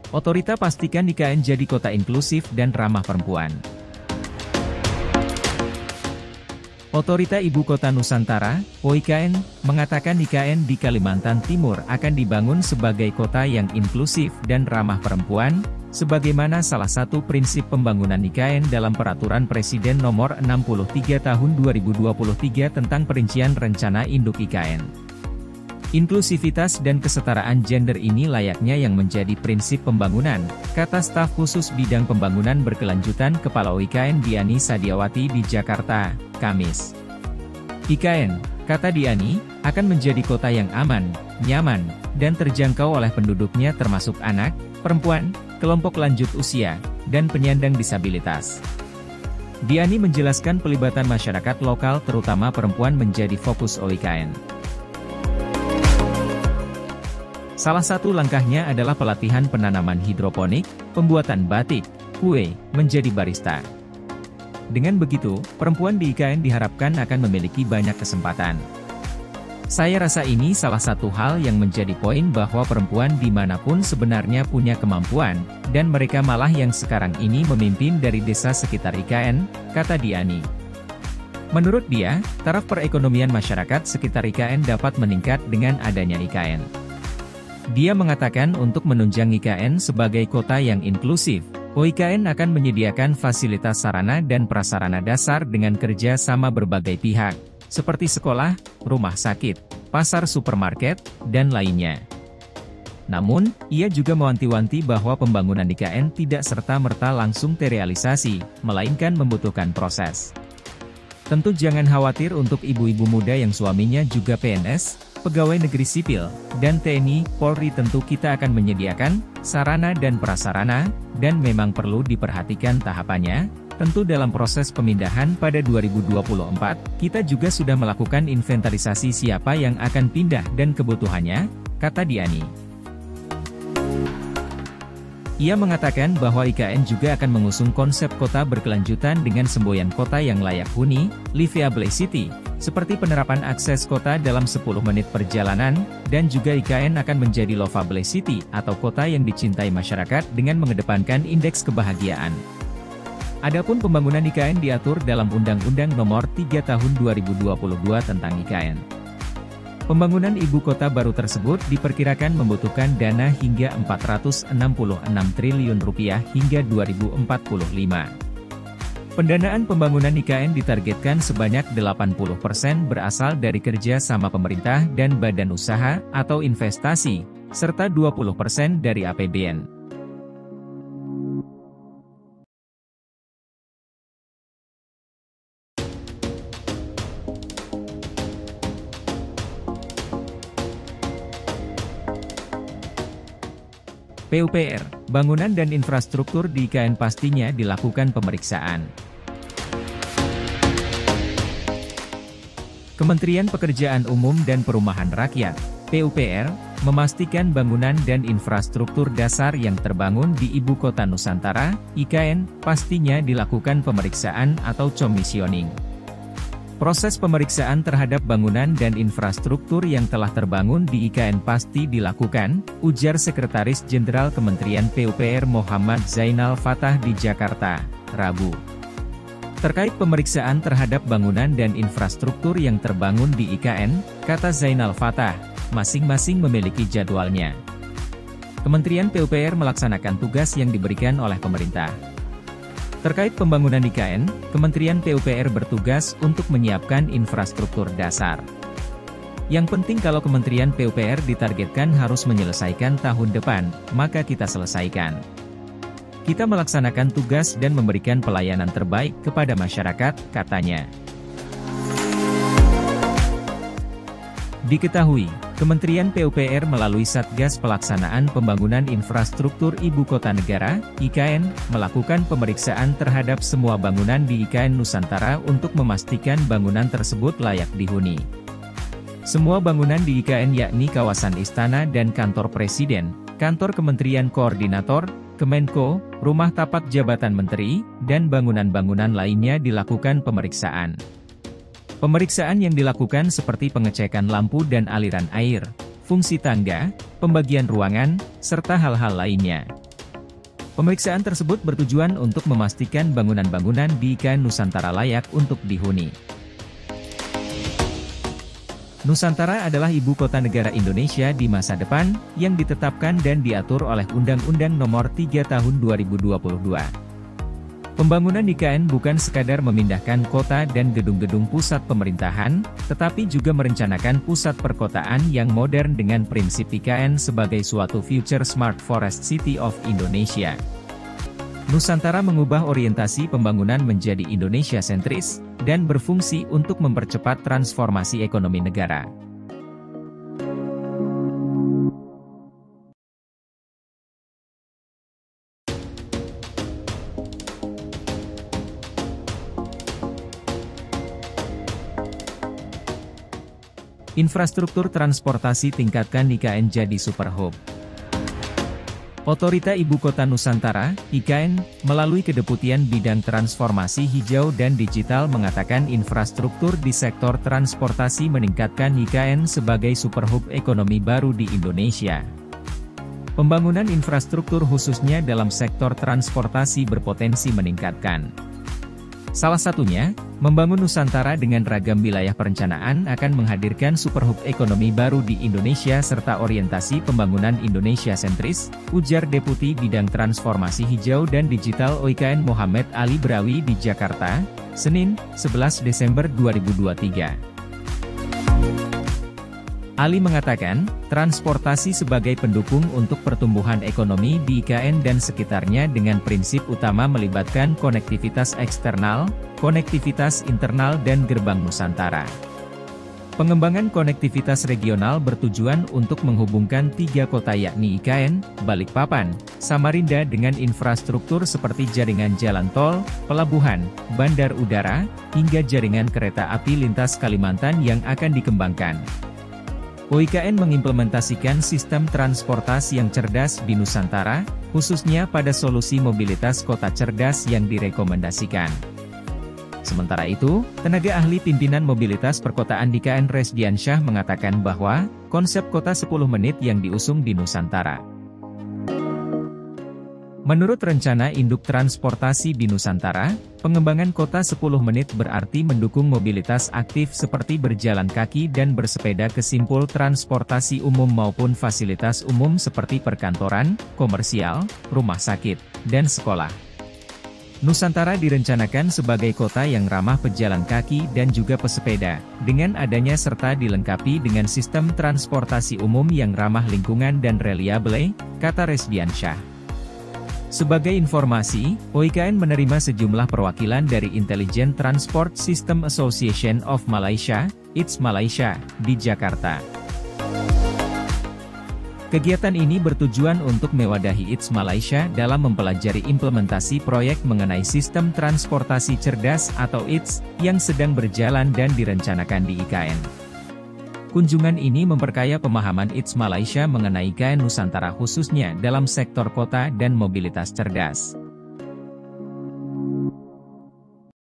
Otorita pastikan IKN jadi kota inklusif dan ramah perempuan. Otorita Ibu Kota Nusantara, OIKN, mengatakan IKN di Kalimantan Timur akan dibangun sebagai kota yang inklusif dan ramah perempuan, sebagaimana salah satu prinsip pembangunan IKN dalam Peraturan Presiden Nomor 63 Tahun 2023 tentang perincian rencana induk IKN. Inklusivitas dan kesetaraan gender ini layaknya yang menjadi prinsip pembangunan, kata staf khusus bidang pembangunan berkelanjutan Kepala OIKN Diani Sadiawati di Jakarta, Kamis. IKN, kata Diani, akan menjadi kota yang aman, nyaman, dan terjangkau oleh penduduknya termasuk anak, perempuan, kelompok lanjut usia, dan penyandang disabilitas. Diani menjelaskan pelibatan masyarakat lokal terutama perempuan menjadi fokus OIKN. Salah satu langkahnya adalah pelatihan penanaman hidroponik, pembuatan batik, kue, menjadi barista. Dengan begitu, perempuan di IKN diharapkan akan memiliki banyak kesempatan. Saya rasa ini salah satu hal yang menjadi poin bahwa perempuan dimanapun sebenarnya punya kemampuan, dan mereka malah yang sekarang ini memimpin dari desa sekitar IKN, kata Diani. Menurut dia, taraf perekonomian masyarakat sekitar IKN dapat meningkat dengan adanya IKN. Dia mengatakan untuk menunjang IKN sebagai kota yang inklusif, OIKN akan menyediakan fasilitas sarana dan prasarana dasar dengan kerja sama berbagai pihak, seperti sekolah, rumah sakit, pasar supermarket, dan lainnya. Namun, ia juga mewanti-wanti bahwa pembangunan IKN tidak serta-merta langsung terrealisasi, melainkan membutuhkan proses. Tentu jangan khawatir untuk ibu-ibu muda yang suaminya juga PNS, pegawai negeri sipil, dan TNI, Polri tentu kita akan menyediakan sarana dan prasarana, dan memang perlu diperhatikan tahapannya. Tentu dalam proses pemindahan pada 2024, kita juga sudah melakukan inventarisasi siapa yang akan pindah dan kebutuhannya, kata Diani. Ia mengatakan bahwa IKN juga akan mengusung konsep kota berkelanjutan dengan semboyan kota yang layak huni, livable city, seperti penerapan akses kota dalam 10 menit perjalanan, dan juga IKN akan menjadi lovable city atau kota yang dicintai masyarakat dengan mengedepankan indeks kebahagiaan. Adapun pembangunan IKN diatur dalam Undang-Undang Nomor 3 Tahun 2022 tentang IKN. Pembangunan ibu kota baru tersebut diperkirakan membutuhkan dana hingga Rp466 triliun hingga 2045. Pendanaan pembangunan IKN ditargetkan sebanyak 80% berasal dari kerja sama pemerintah dan badan usaha atau investasi, serta 20% dari APBN. PUPR, bangunan dan infrastruktur di IKN pastinya dilakukan pemeriksaan. Kementerian Pekerjaan Umum dan Perumahan Rakyat, PUPR, memastikan bangunan dan infrastruktur dasar yang terbangun di Ibu Kota Nusantara, IKN, pastinya dilakukan pemeriksaan atau commissioning. Proses pemeriksaan terhadap bangunan dan infrastruktur yang telah terbangun di IKN pasti dilakukan, ujar Sekretaris Jenderal Kementerian PUPR Muhammad Zainal Fatah di Jakarta, Rabu. Terkait pemeriksaan terhadap bangunan dan infrastruktur yang terbangun di IKN, kata Zainal Fatah, masing-masing memiliki jadwalnya. Kementerian PUPR melaksanakan tugas yang diberikan oleh pemerintah. Terkait pembangunan IKN, Kementerian PUPR bertugas untuk menyiapkan infrastruktur dasar. Yang penting kalau Kementerian PUPR ditargetkan harus menyelesaikan tahun depan, maka kita selesaikan. Kita melaksanakan tugas dan memberikan pelayanan terbaik kepada masyarakat, katanya. Diketahui, Kementerian PUPR melalui Satgas Pelaksanaan Pembangunan Infrastruktur Ibu Kota Negara, IKN, melakukan pemeriksaan terhadap semua bangunan di IKN Nusantara untuk memastikan bangunan tersebut layak dihuni. Semua bangunan di IKN yakni kawasan Istana dan Kantor Presiden, Kantor Kementerian Koordinator, Kemenko, Rumah Tapak Jabatan Menteri, dan bangunan-bangunan lainnya dilakukan pemeriksaan. Pemeriksaan yang dilakukan seperti pengecekan lampu dan aliran air, fungsi tangga, pembagian ruangan, serta hal-hal lainnya. Pemeriksaan tersebut bertujuan untuk memastikan bangunan-bangunan di IKN Nusantara layak untuk dihuni. Nusantara adalah ibu kota negara Indonesia di masa depan, yang ditetapkan dan diatur oleh Undang-Undang Nomor 3 Tahun 2022. Pembangunan IKN bukan sekadar memindahkan kota dan gedung-gedung pusat pemerintahan, tetapi juga merencanakan pusat perkotaan yang modern dengan prinsip IKN sebagai suatu Future Smart Forest City of Indonesia. Nusantara mengubah orientasi pembangunan menjadi Indonesia sentris, dan berfungsi untuk mempercepat transformasi ekonomi negara. Infrastruktur transportasi tingkatkan IKN jadi super hub. Otorita Ibu Kota Nusantara, IKN, melalui Kedeputian Bidang Transformasi Hijau dan Digital mengatakan infrastruktur di sektor transportasi meningkatkan IKN sebagai super hub ekonomi baru di Indonesia. Pembangunan infrastruktur khususnya dalam sektor transportasi berpotensi meningkatkan. Salah satunya, membangun Nusantara dengan ragam wilayah perencanaan akan menghadirkan super hub ekonomi baru di Indonesia serta orientasi pembangunan Indonesia sentris, ujar Deputi Bidang Transformasi Hijau dan Digital OIKN Muhammad Ali Brawi di Jakarta, Senin, 11 Desember 2023. Ali mengatakan, transportasi sebagai pendukung untuk pertumbuhan ekonomi di IKN dan sekitarnya dengan prinsip utama melibatkan konektivitas eksternal, konektivitas internal dan gerbang Nusantara. Pengembangan konektivitas regional bertujuan untuk menghubungkan 3 kota yakni IKN, Balikpapan, Samarinda dengan infrastruktur seperti jaringan jalan tol, pelabuhan, bandar udara, hingga jaringan kereta api lintas Kalimantan yang akan dikembangkan. OIKN mengimplementasikan sistem transportasi yang cerdas di Nusantara, khususnya pada solusi mobilitas kota cerdas yang direkomendasikan. Sementara itu, tenaga ahli pimpinan mobilitas perkotaan IKN Resdiansyah mengatakan bahwa, konsep kota 10 menit yang diusung di Nusantara. Menurut rencana induk transportasi di Nusantara, pengembangan kota 10 menit berarti mendukung mobilitas aktif seperti berjalan kaki dan bersepeda ke simpul transportasi umum maupun fasilitas umum seperti perkantoran, komersial, rumah sakit, dan sekolah. Nusantara direncanakan sebagai kota yang ramah pejalan kaki dan juga pesepeda, dengan adanya serta dilengkapi dengan sistem transportasi umum yang ramah lingkungan dan reliable, kata Resdiansyah. Sebagai informasi, OIKN menerima sejumlah perwakilan dari Intelligent Transport System Association of Malaysia, ITS Malaysia, di Jakarta. Kegiatan ini bertujuan untuk mewadahi ITS Malaysia dalam mempelajari implementasi proyek mengenai sistem transportasi cerdas atau ITS, yang sedang berjalan dan direncanakan di IKN. Kunjungan ini memperkaya pemahaman ITS Malaysia mengenai IKN Nusantara khususnya dalam sektor kota dan mobilitas cerdas.